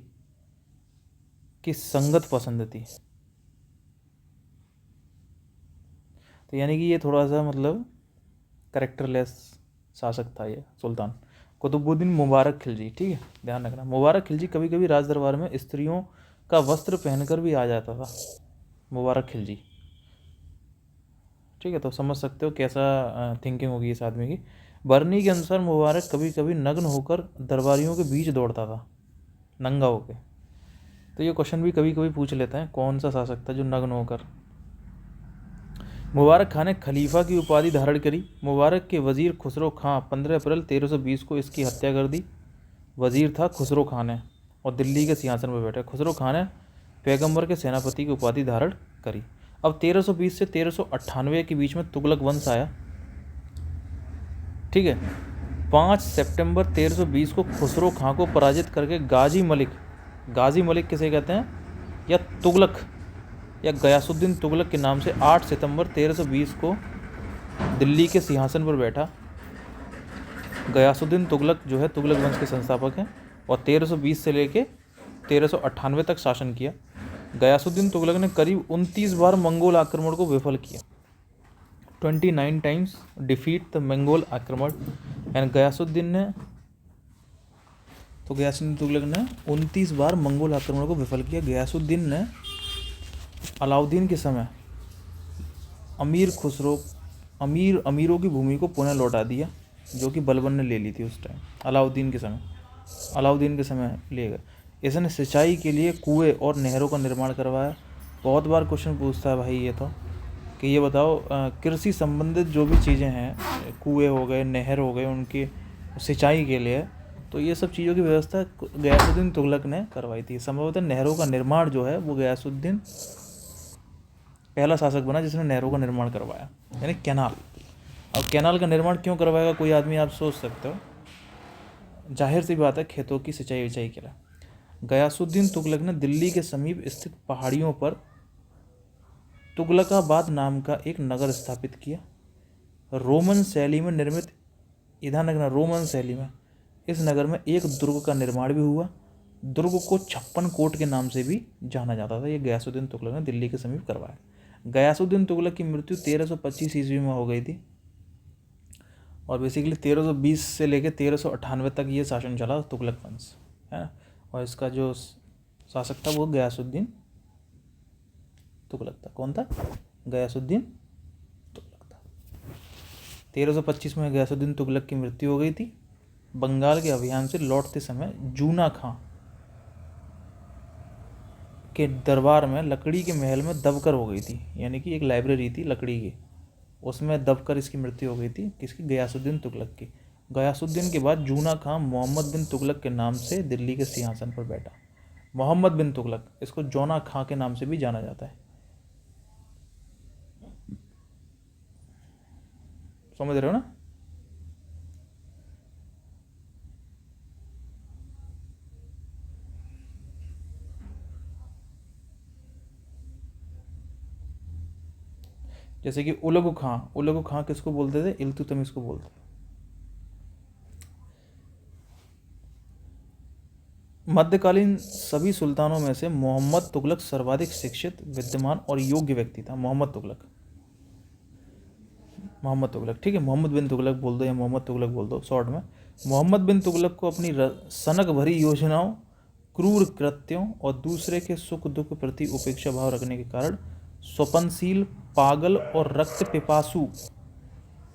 की संगत पसंद थी। तो यानी कि ये थोड़ा सा मतलब करेक्टरलेस शासक था ये सुल्तान कुतुबुद्दीन मुबारक खिलजी। ठीक है, ध्यान रखना। मुबारक खिलजी कभी कभी राज दरबार में स्त्रियों का वस्त्र पहनकर भी आ जाता था। मुबारक खिलजी। ठीक है, तो समझ सकते हो कैसा थिंकिंग होगी इस आदमी की। बर्नी के अनुसार मुबारक कभी कभी नग्न होकर दरबारियों के बीच दौड़ता था, नंगा होकर। तो ये क्वेश्चन भी कभी कभी पूछ लेते हैं, कौन सा शासक था जो नग्न होकर। मुबारक खां ने खलीफा की उपाधि धारण करी। मुबारक के वजीर खुसरो खां 15 अप्रैल 1320 को इसकी हत्या कर दी। वजीर था खुसरो खां ने और दिल्ली के सिंहासन पर बैठे। खुसरो खां ने पैगंबर के सेनापति की उपाधि धारण करी। अब 1320 से 1398 के बीच में तुगलक वंश आया। ठीक है। 5 सितंबर 1320 को खुसरो खां को पराजित करके गाजी मलिक किसे कहते हैं, या तुगलक या गयासुद्दीन तुगलक के नाम से 8 सितंबर 1320 को दिल्ली के सिंहासन पर बैठा। गयासुद्दीन तुगलक जो है तुगलक वंश के संस्थापक हैं और 1320 से लेके 1398 तक शासन किया। गयासुद्दीन तुगलक ने करीब 29 बार मंगोल आक्रमण को विफल किया। 29 टाइम्स डिफीट द मंगोल आक्रमण। एंड गयासुद्दीन तुगलक ने 29 बार मंगोल आक्रमण को विफल किया। गयासुद्दीन ने अलाउद्दीन के समय अमीरों की भूमि को पुनः लौटा दिया, जो कि बलबन ने ले ली थी उस टाइम। अलाउद्दीन के समय ले गए। इसने सिंचाई के लिए कुएं और नहरों का निर्माण करवाया। बहुत बार क्वेश्चन पूछता है भाई ये तो, कि ये बताओ कृषि संबंधित जो भी चीज़ें हैं, कुएं हो गए, नहर हो गए, उनकी सिंचाई के लिए, तो ये सब चीज़ों की व्यवस्था गयासुद्दीन तुगलक ने करवाई थी। संभवतः नहरों का निर्माण जो है वो गयासुद्दीन पहला शासक बना जिसने नहरों का निर्माण करवाया, यानी कैनाल। अब कैनाल का निर्माण क्यों करवाएगा कोई आदमी, आप सोच सकते हो। जाहिर सी बात है, खेतों की सिंचाई विचाई के लिए। गयासुद्दीन तुगलक ने दिल्ली के समीप स्थित पहाड़ियों पर तुगलकाबाद नाम का एक नगर स्थापित किया। रोमन शैली में निर्मित, ध्यान रखना, रोमन शैली में इस नगर में एक दुर्ग का निर्माण भी हुआ। दुर्ग को 56 कोट के नाम से भी जाना जाता था। ये गयासुद्दीन तुगलक ने दिल्ली के समीप करवाया। गयासुद्दीन तुगलक की मृत्यु 1325 ईस्वी में हो गई थी और बेसिकली 1320 से लेकर 1398 तक ये शासन चला तुगलक वंश, है ना। और इसका जो शासक था वो गयासुद्दीन तुगलक था। कौन था? गयासुद्दीन तुगलक था। 1325 में गयासुद्दीन तुगलक की मृत्यु हो गई थी। बंगाल के अभियान से लौटते समय जूना खां के दरबार में लकड़ी के महल में दबकर हो गई थी, यानी कि एक लाइब्रेरी थी लकड़ी की, उसमें दबकर इसकी मृत्यु हो गई थी। किसकी? गयासुद्दीन तुगलक की। गयासुद्दीन के बाद जूना खां मोहम्मद बिन तुगलक के नाम से दिल्ली के सिंहासन पर बैठा। मोहम्मद बिन तुगलक, इसको जोना खां के नाम से भी जाना जाता है। समझ रहे हो ना? जैसे कि उलगु खां किसको बोलते थे? इल्तुतमिश को बोलते थे। मध्यकालीन सभी सुल्तानों में से मोहम्मद तुगलक सर्वाधिक शिक्षित, विद्यमान और योग्य व्यक्ति था। मोहम्मद तुगलक, ठीक है, मोहम्मद बिन तुगलक बोल दो या मोहम्मद तुगलक बोल दो शॉर्ट में। मोहम्मद बिन तुगलक को अपनी सनक भरी योजनाओं, क्रूर कृत्यों और दूसरे के सुख दुख प्रति उपेक्षा भाव रखने के कारण स्वपनशील, पागल और रक्त पिपासु,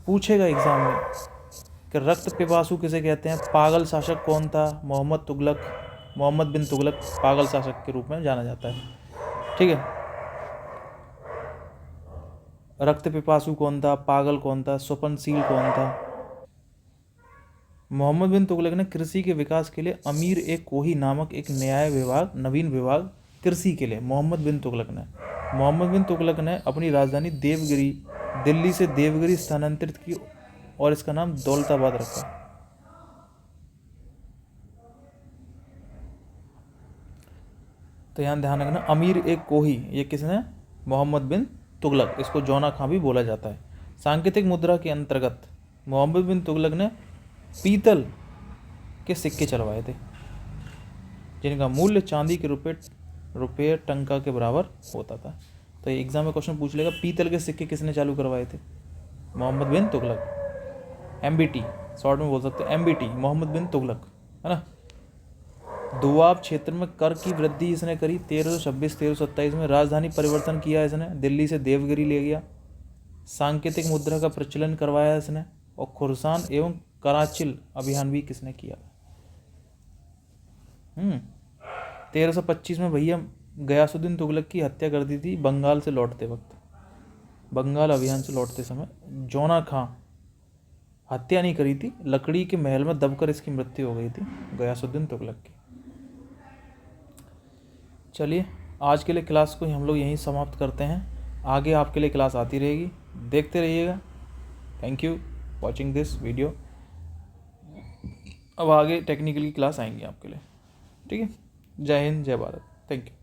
पूछेगा एग्जाम में कि रक्त पिपासु किसे कहते हैं? पागल शासक कौन था? मोहम्मद बिन तुगलक पागल शासक के रूप में जाना जाता है। ठीक है, रक्त पिपासु कौन था, पागल कौन था, स्वपनशील कौन था? मोहम्मद बिन तुगलक ने कृषि के विकास के लिए अमीर ए कोही नामक एक नवीन विभाग कृषि के लिए मोहम्मद बिन तुगलक ने अपनी राजधानी दिल्ली से देवगिरी स्थानांतरित की और इसका नाम दौलताबाद रखा। तो यहाँ ध्यान रखना, अमीर ए कोही ये किसने? मोहम्मद बिन तुगलक, इसको जोना खां भी बोला जाता है। सांकेतिक मुद्रा के अंतर्गत मोहम्मद बिन तुगलक ने पीतल के सिक्के चलवाए थे, जिनका मूल्य चांदी के रुपये टंका के बराबर होता था। तो ये एग्जाम में क्वेश्चन पूछ लेगा, पीतल के सिक्के किसने चालू करवाए थे? मोहम्मद बिन तुगलक। MBT शॉर्ट में बोल सकते हैं, MBT मोहम्मद बिन तुगलक, है ना। दोआब क्षेत्र में कर की वृद्धि इसने करी 1326-1327 में। राजधानी परिवर्तन किया इसने, दिल्ली से देवगिरी ले गया। सांकेतिक मुद्रा का प्रचलन करवाया इसने, और खुरसान एवं कराचिल अभियान भी किसने किया? 1325 में भैया गयासुद्दीन तुगलक की हत्या कर दी थी बंगाल से लौटते वक्त, बंगाल अभियान से लौटते समय। जोना खां, हत्या नहीं करी थी, लकड़ी के महल में दबकर इसकी मृत्यु हो गई थी गयासुद्दीन तुगलक की। चलिए, आज के लिए क्लास को हम लोग यहीं समाप्त करते हैं। आगे आपके लिए क्लास आती रहेगी, देखते रहिएगा। Thank you watching this video. अब आगे टेक्निकल की क्लास आएंगी आपके लिए। ठीक है, जय हिंद, जय भारत, थैंक यू।